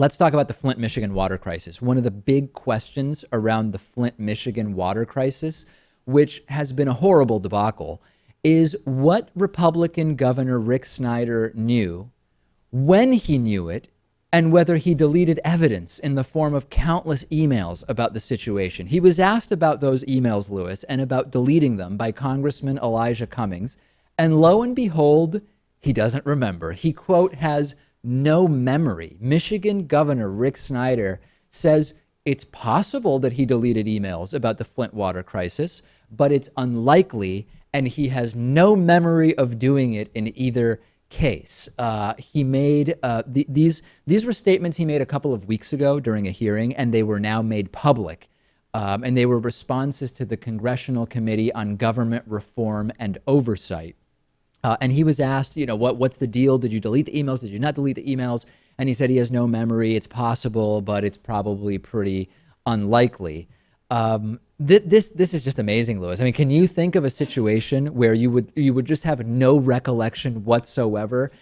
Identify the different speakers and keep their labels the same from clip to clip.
Speaker 1: Let's talk about the Flint, Michigan water crisis. One of the big questions around the Flint, Michigan water crisis, which has been a horrible debacle, is what Republican Governor Rick Snyder knew, when he knew it, and whether he deleted evidence in the form of countless emails about the situation. He was asked about those emails, Lewis, and about deleting them by Congressman Elijah Cummings. And lo and behold, he doesn't remember. He, quote, has no memory. Michigan Governor Rick Snyder says it's possible that he deleted emails about the Flint water crisis, but it's unlikely, and he has no memory of doing it in either case. He made these were statements he made a couple of weeks ago during a hearing, and they were now made public. And they were responses to the Congressional Committee on Government Reform and Oversight. And he was asked, what's the deal? Did you delete the emails? Did you not delete the emails? And he said he has no memory. It's possible, but it's probably pretty unlikely. This is just amazing, Lewis. I mean, can you think of a situation where you would just have no recollection whatsoever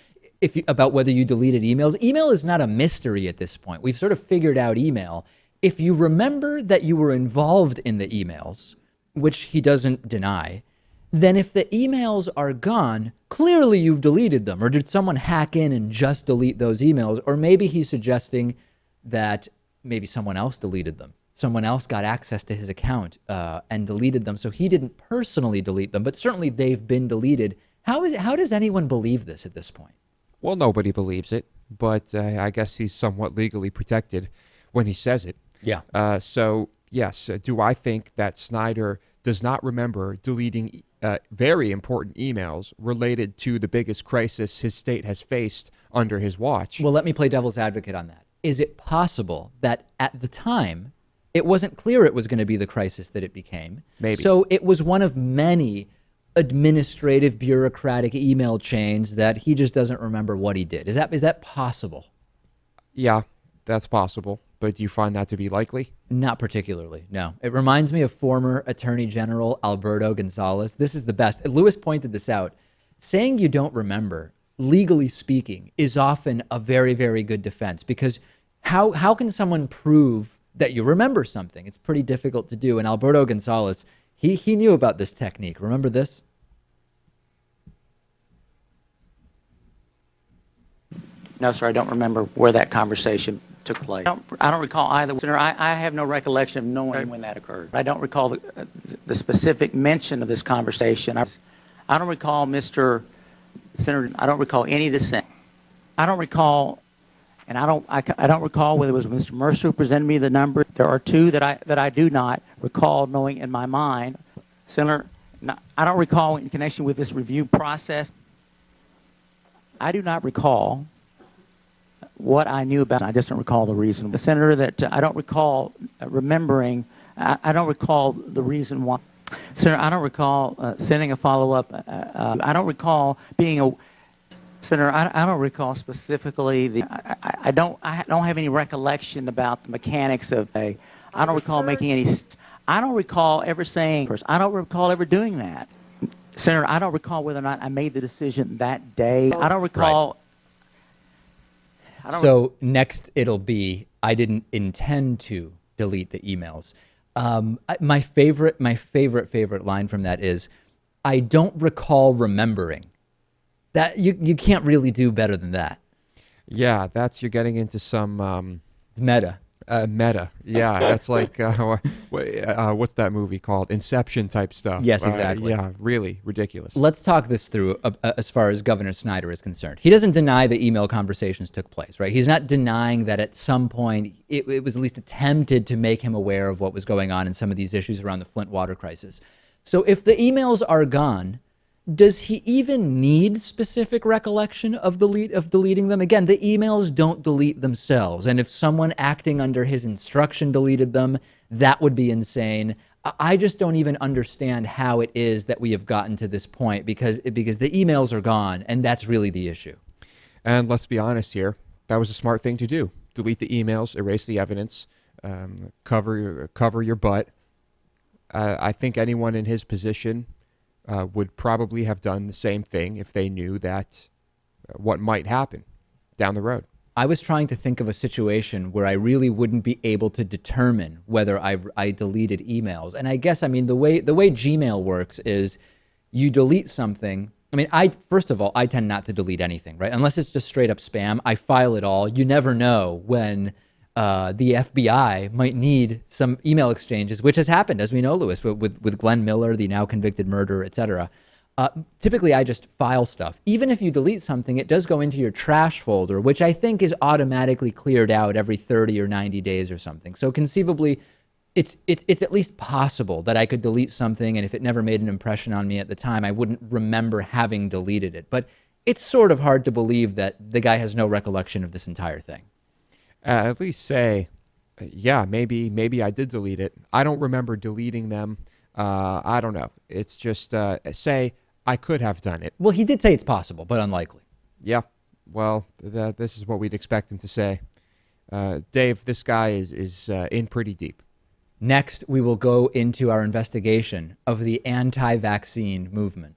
Speaker 1: about whether you deleted emails? Email is not a mystery at this point. We've sort of figured out email. If you remember that you were involved in the emails, which he doesn't deny, then if the emails are gone, clearly you've deleted them. Or did someone hack in and just delete those emails? Or maybe he's suggesting that maybe someone else deleted them. Someone else got access to his account and deleted them. So he didn't personally delete them, but certainly they've been deleted. How does anyone believe this at this point?
Speaker 2: Well, nobody believes it, but I guess he's somewhat legally protected when he says it.
Speaker 1: Yeah.
Speaker 2: So, yes, do I think that Snyder does not remember deleting very important emails related to the biggest crisis his state has faced under his watch?
Speaker 1: Well, let me play devil's advocate on that. Is it possible that at the time, it wasn't clear it was going to be the crisis that it became?
Speaker 2: Maybe.
Speaker 1: So it was one of many administrative, bureaucratic email chains that he just doesn't remember what he did. Is that possible?
Speaker 2: Yeah, that's possible. But do you find that to be likely?
Speaker 1: Not particularly, no. It reminds me of former Attorney General Alberto Gonzales. This is the best. Lewis pointed this out. Saying you don't remember, legally speaking, is often a very, very good defense, because how can someone prove that you remember something? It's pretty difficult to do. And Alberto Gonzales, he knew about this technique. Remember this?
Speaker 3: No, sir, I don't remember where that conversation took place. I don't recall either. Senator, I have no recollection of knowing when that occurred. I don't recall the specific mention of this conversation. I don't recall, Mr. Senator, I don't recall any dissent. I don't recall, and I don't recall whether it was Mr. Mercer who presented me the number. There are two that I do not recall knowing in my mind. Senator, I don't recall in connection with this review process. I do not recall what I knew about it. I just don't recall the reason. The Senator, that I don't recall remembering, I don't recall the reason why. Senator, I don't recall sending a follow-up. I don't recall being a, Senator, I don't recall specifically I don't have any recollection about the mechanics of I don't recall making any, I don't recall ever saying, I don't recall ever doing that. Senator, I don't recall whether or not I made the decision that day. I don't recall.
Speaker 1: Right. So next it'll be, I didn't intend to delete the emails. My favorite line from that is, I don't recall remembering. That you can't really do better than that.
Speaker 2: Yeah, you're getting into some
Speaker 1: It's meta.
Speaker 2: Meta. Yeah, that's like what's that movie called? Inception type stuff.
Speaker 1: Yes, exactly.
Speaker 2: Yeah, really ridiculous.
Speaker 1: Let's talk this through as far as Governor Snyder is concerned. He doesn't deny the email conversations took place, right? He's not denying that at some point it was at least attempted to make him aware of what was going on in some of these issues around the Flint water crisis. So if the emails are gone, does he even need specific recollection of deleting them? Again, the emails don't delete themselves. And if someone acting under his instruction deleted them, that would be insane. I just don't even understand how it is that we have gotten to this point, because the emails are gone, and that's really the issue.
Speaker 2: And let's be honest here, that was a smart thing to do. Delete the emails, erase the evidence, cover your butt. I think anyone in his position would probably have done the same thing if they knew that what might happen down the road.
Speaker 1: I was trying to think of a situation where I really wouldn't be able to determine whether I deleted emails. And I guess, I mean, the way Gmail works is you delete something. I mean, first of all, I tend not to delete anything, right? Unless it's just straight up spam. I file it all. You never know when the FBI might need some email exchanges, which has happened, as we know, Lewis, with Glenn Miller, the now convicted murderer, et cetera. Typically, I just file stuff. Even if you delete something, it does go into your trash folder, which I think is automatically cleared out every 30 or 90 days or something. So conceivably, it's at least possible that I could delete something, and if it never made an impression on me at the time, I wouldn't remember having deleted it. But it's sort of hard to believe that the guy has no recollection of this entire thing.
Speaker 2: At least say, yeah, maybe I did delete it. I don't remember deleting them. I don't know. It's just say I could have done it.
Speaker 1: Well, he did say it's possible, but unlikely.
Speaker 2: Yeah. Well, this is what we'd expect him to say. Dave, this guy is in pretty deep.
Speaker 1: Next, we will go into our investigation of the anti-vaccine movement.